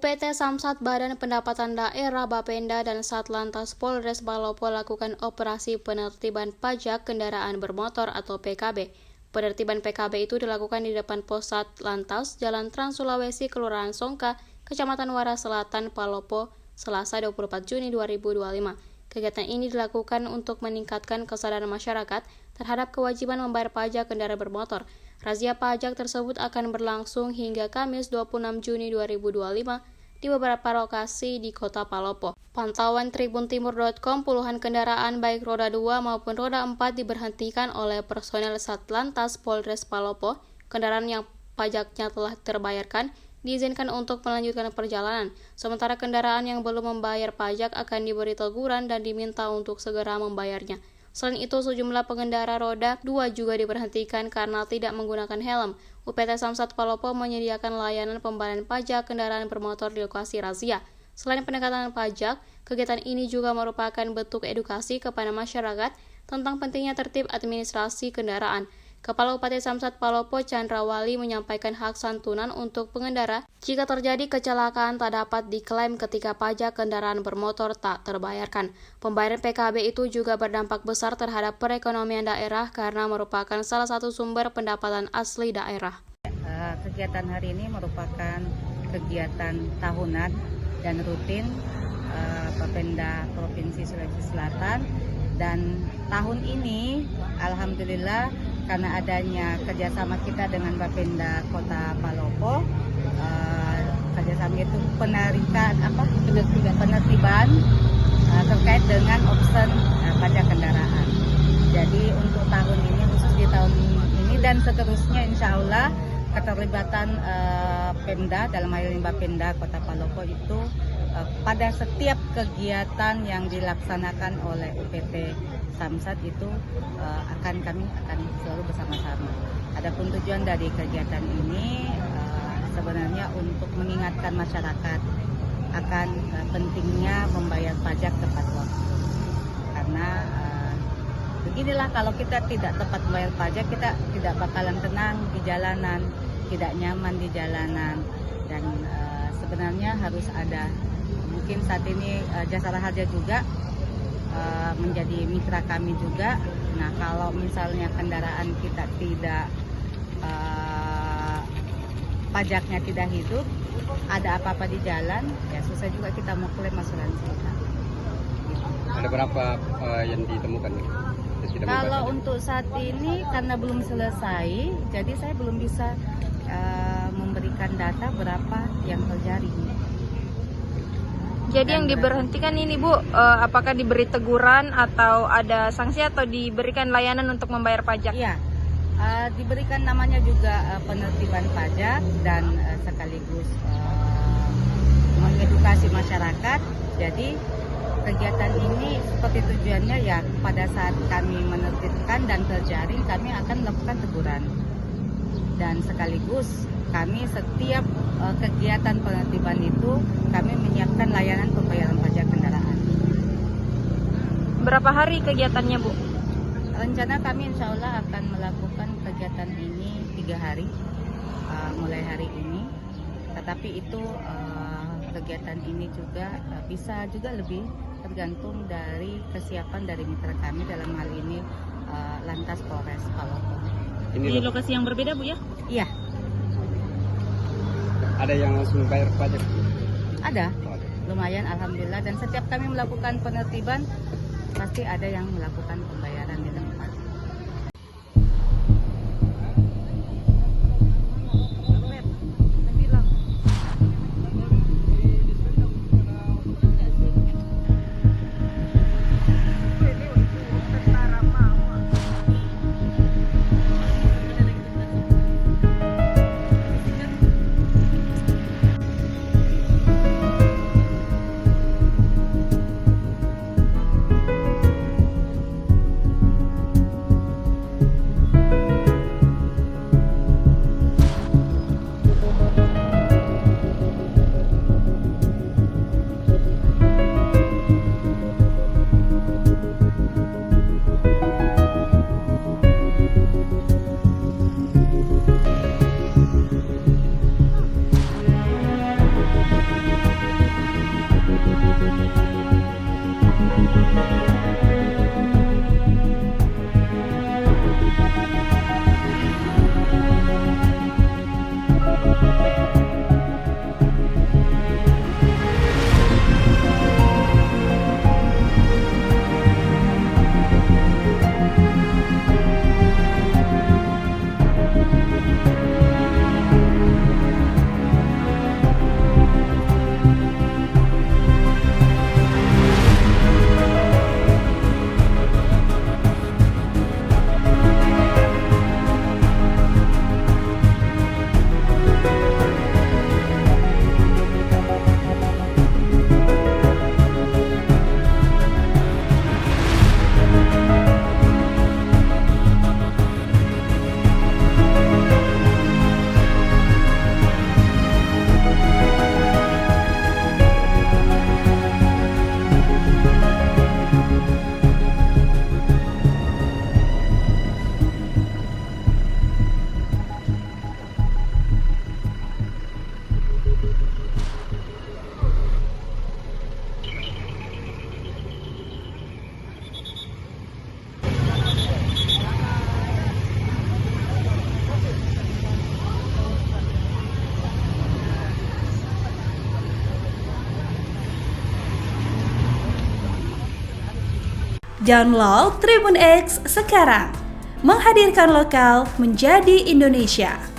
UPT Samsat Badan Pendapatan Daerah Bapenda dan Satlantas Polres Palopo lakukan operasi penertiban pajak kendaraan bermotor atau PKB. Penertiban PKB itu dilakukan di depan pos Satlantas Jalan Trans Sulawesi, Kelurahan Songka, Kecamatan Waras Selatan, Palopo, Selasa 24 Juni 2025. Kegiatan ini dilakukan untuk meningkatkan kesadaran masyarakat terhadap kewajiban membayar pajak kendaraan bermotor. Razia pajak tersebut akan berlangsung hingga Kamis 26 Juni 2025 di beberapa lokasi di Kota Palopo. Pantauan tribuntimur.com, puluhan kendaraan baik roda 2 maupun roda 4 diberhentikan oleh personel Satlantas Polres Palopo. Kendaraan yang pajaknya telah terbayarkan diizinkan untuk melanjutkan perjalanan, sementara kendaraan yang belum membayar pajak akan diberi teguran dan diminta untuk segera membayarnya. Selain itu, sejumlah pengendara roda 2 juga diberhentikan karena tidak menggunakan helm. UPT Samsat Palopo menyediakan layanan pembayaran pajak kendaraan bermotor di lokasi razia. Selain pendekatan pajak, kegiatan ini juga merupakan bentuk edukasi kepada masyarakat tentang pentingnya tertib administrasi kendaraan. Kepala Bupati Samsat Palopo Chandrawali menyampaikan hak santunan untuk pengendara jika terjadi kecelakaan tak dapat diklaim ketika pajak kendaraan bermotor tak terbayarkan. Pembayaran PKB itu juga berdampak besar terhadap perekonomian daerah karena merupakan salah satu sumber pendapatan asli daerah. Kegiatan hari ini merupakan kegiatan tahunan dan rutin Bapenda Provinsi Sulawesi Selatan, dan tahun ini alhamdulillah karena adanya kerjasama kita dengan Bapenda Kota Palopo, kerjasama itu penertiban terkait dengan option pajak kendaraan. Jadi untuk tahun ini, khusus di tahun ini dan seterusnya, insya Allah keterlibatan Pemda dalam hal ini Bapenda Kota Palopo itu pada setiap kegiatan yang dilaksanakan oleh UPT Samsat itu kami akan selalu bersama-sama. Adapun tujuan dari kegiatan ini sebenarnya untuk mengingatkan masyarakat akan pentingnya membayar pajak tepat waktu. Karena beginilah, kalau kita tidak tepat membayar pajak, kita tidak bakalan tenang di jalanan, tidak nyaman di jalanan, dan sebenarnya harus ada. Mungkin saat ini Jasara Harja juga menjadi mitra kami juga. Nah, kalau misalnya kendaraan kita tidak pajaknya tidak hidup, ada apa-apa di jalan, ya susah juga kita mau klaim asuransi kita. Gitu. Ada berapa yang ditemukan? Kalau untuk saat ini karena belum selesai, jadi saya belum bisa memberikan data berapa yang terjadi. Jadi yang diberhentikan ini Bu, apakah diberi teguran atau ada sanksi atau diberikan layanan untuk membayar pajak? Iya, diberikan namanya juga penertiban pajak dan sekaligus mengedukasi masyarakat. Jadi kegiatan ini seperti tujuannya ya, pada saat kami menertibkan dan terjaring, kami akan melakukan teguran. Dan sekaligus kami setiap kegiatan penertiban itu kami menyiapkan layanan pembayaran pajak kendaraan. Berapa hari kegiatannya Bu? Rencana kami insya Allah akan melakukan kegiatan ini 3 hari mulai hari ini. Tetapi itu kegiatan ini juga bisa juga lebih tergantung dari kesiapan dari mitra kami, dalam hal ini Lantas Polres Palopo. Di lokasi yang berbeda Bu ya? Iya. Ada yang langsung bayar pajak? Ada, lumayan alhamdulillah, dan setiap kami melakukan penertiban pasti ada yang melakukan pembayaran di tempat. Download Tribun X sekarang. Menghadirkan lokal menjadi Indonesia.